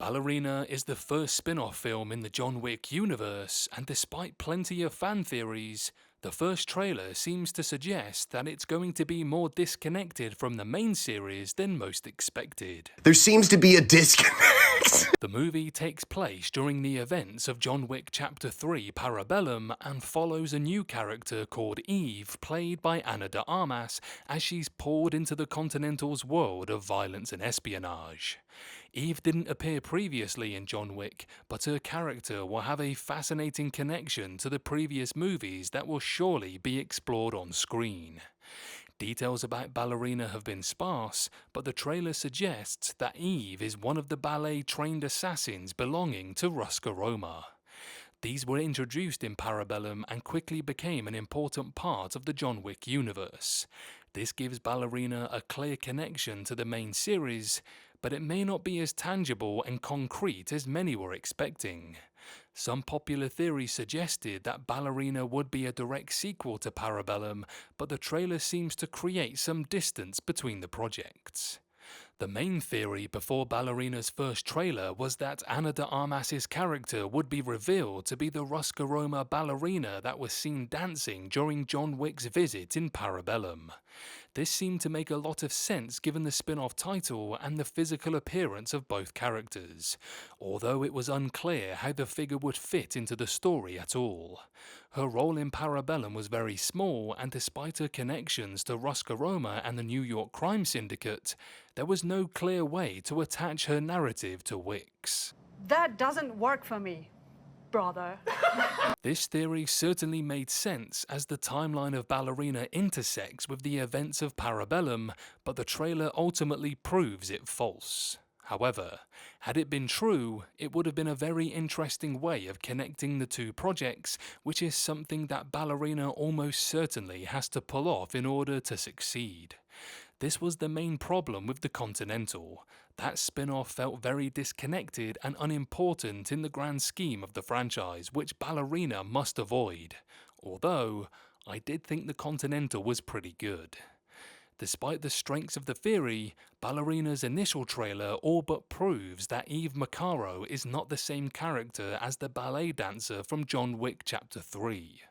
Ballerina is the first spin-off film in the John Wick universe, and despite plenty of fan theories, the first trailer seems to suggest that it's going to be more disconnected from the main series than most expected. There seems to be a disconnect. The movie takes place during the events of John Wick Chapter 3 Parabellum and follows a new character called Eve, played by Ana de Armas, as she's poured into the Continental's world of violence and espionage. Eve didn't appear previously in John Wick, but her character will have a fascinating connection to the previous movies that will surely be explored on screen. Details about Ballerina have been sparse, but the trailer suggests that Eve is one of the ballet-trained assassins belonging to Rosca Roma. These were introduced in Parabellum and quickly became an important part of the John Wick universe. This gives Ballerina a clear connection to the main series, but it may not be as tangible and concrete as many were expecting. Some popular theories suggested that Ballerina would be a direct sequel to Parabellum, but the trailer seems to create some distance between the projects. The main theory before Ballerina's first trailer was that Ana de Armas' character would be revealed to be the Rosca Roma ballerina that was seen dancing during John Wick's visit in Parabellum. This seemed to make a lot of sense given the spin-off title and the physical appearance of both characters, although it was unclear how the figure would fit into the story at all. Her role in Parabellum was very small, and despite her connections to Rosca Roma and the New York crime syndicate, there was no clear way to attach her narrative to Wick's. That doesn't work for me, brother. This theory certainly made sense as the timeline of Ballerina intersects with the events of Parabellum, but the trailer ultimately proves it false. However, had it been true, it would have been a very interesting way of connecting the two projects, which is something that Ballerina almost certainly has to pull off in order to succeed. This was the main problem with the Continental. That spin-off felt very disconnected and unimportant in the grand scheme of the franchise, which Ballerina must avoid. Although, I did think the Continental was pretty good. Despite the strengths of the theory, Ballerina's initial trailer all but proves that Eve Maccaro is not the same character as the ballet dancer from John Wick Chapter 3.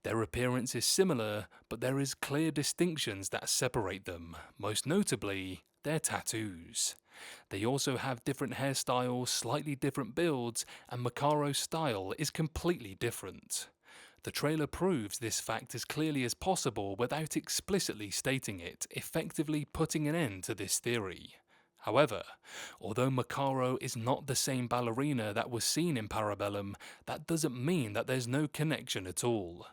Their appearance is similar, but there is clear distinctions that separate them, most notably their tattoos. They also have different hairstyles, slightly different builds, and Maccaro's style is completely different. The trailer proves this fact as clearly as possible without explicitly stating it, effectively putting an end to this theory. However, although Maccaro is not the same ballerina that was seen in Parabellum, that doesn't mean that there's no connection at all.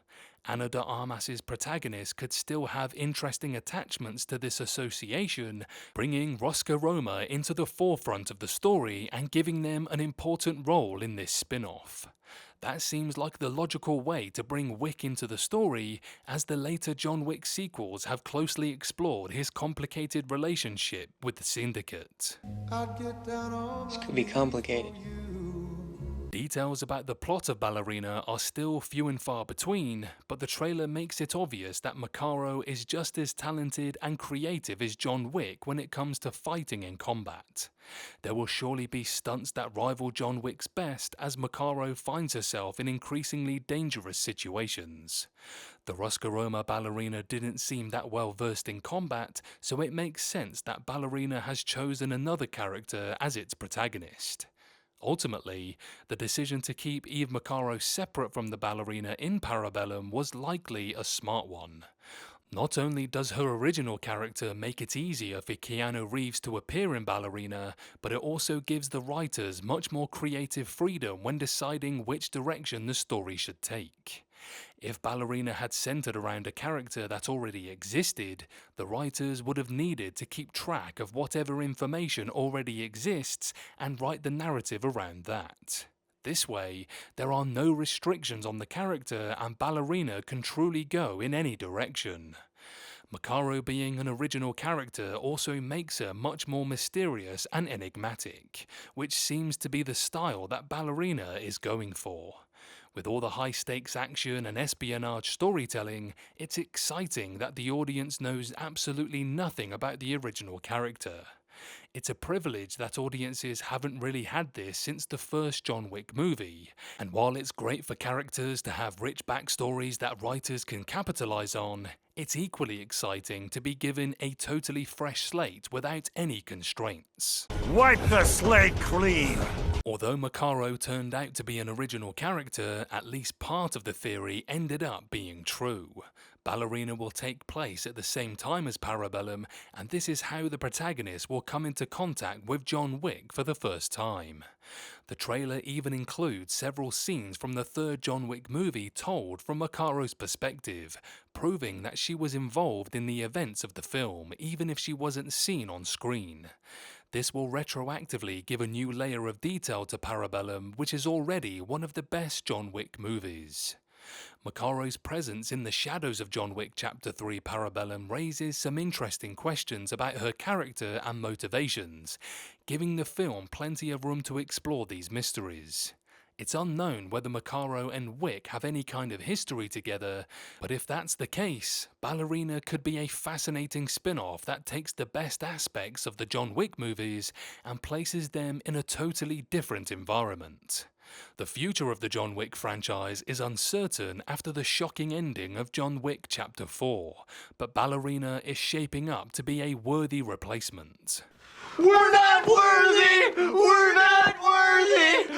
Ana de Armas' protagonist could still have interesting attachments to this association, bringing Rosca Roma into the forefront of the story and giving them an important role in this spin-off. That seems like the logical way to bring Wick into the story, as the later John Wick sequels have closely explored his complicated relationship with the Syndicate. This could be complicated. Details about the plot of Ballerina are still few and far between, but the trailer makes it obvious that Maccaro is just as talented and creative as John Wick when it comes to fighting in combat. There will surely be stunts that rival John Wick's best as Maccaro finds herself in increasingly dangerous situations. The Rosca Roma ballerina didn't seem that well versed in combat, so it makes sense that Ballerina has chosen another character as its protagonist. Ultimately, the decision to keep Eve Maccaro separate from the ballerina in Parabellum was likely a smart one. Not only does her original character make it easier for Keanu Reeves to appear in Ballerina, but it also gives the writers much more creative freedom when deciding which direction the story should take. If Ballerina had centered around a character that already existed, the writers would have needed to keep track of whatever information already exists and write the narrative around that. This way, there are no restrictions on the character and Ballerina can truly go in any direction. Maccaro being an original character also makes her much more mysterious and enigmatic, which seems to be the style that Ballerina is going for. With all the high-stakes action and espionage storytelling, it's exciting that the audience knows absolutely nothing about the original character. It's a privilege that audiences haven't really had this since the first John Wick movie, and while it's great for characters to have rich backstories that writers can capitalise on, it's equally exciting to be given a totally fresh slate without any constraints. Wipe the slate clean! Although Macaro turned out to be an original character, at least part of the theory ended up being true. Ballerina will take place at the same time as Parabellum, and this is how the protagonist will come into contact with John Wick for the first time. The trailer even includes several scenes from the third John Wick movie told from Macaro's perspective, proving that she was involved in the events of the film, even if she wasn't seen on screen. This will retroactively give a new layer of detail to Parabellum, which is already one of the best John Wick movies. Macaro's presence in the shadows of John Wick Chapter 3 Parabellum raises some interesting questions about her character and motivations, giving the film plenty of room to explore these mysteries. It's unknown whether Macaro and Wick have any kind of history together, but if that's the case, Ballerina could be a fascinating spin-off that takes the best aspects of the John Wick movies and places them in a totally different environment. The future of the John Wick franchise is uncertain after the shocking ending of John Wick Chapter 4, but Ballerina is shaping up to be a worthy replacement. We're not worthy! We're not worthy!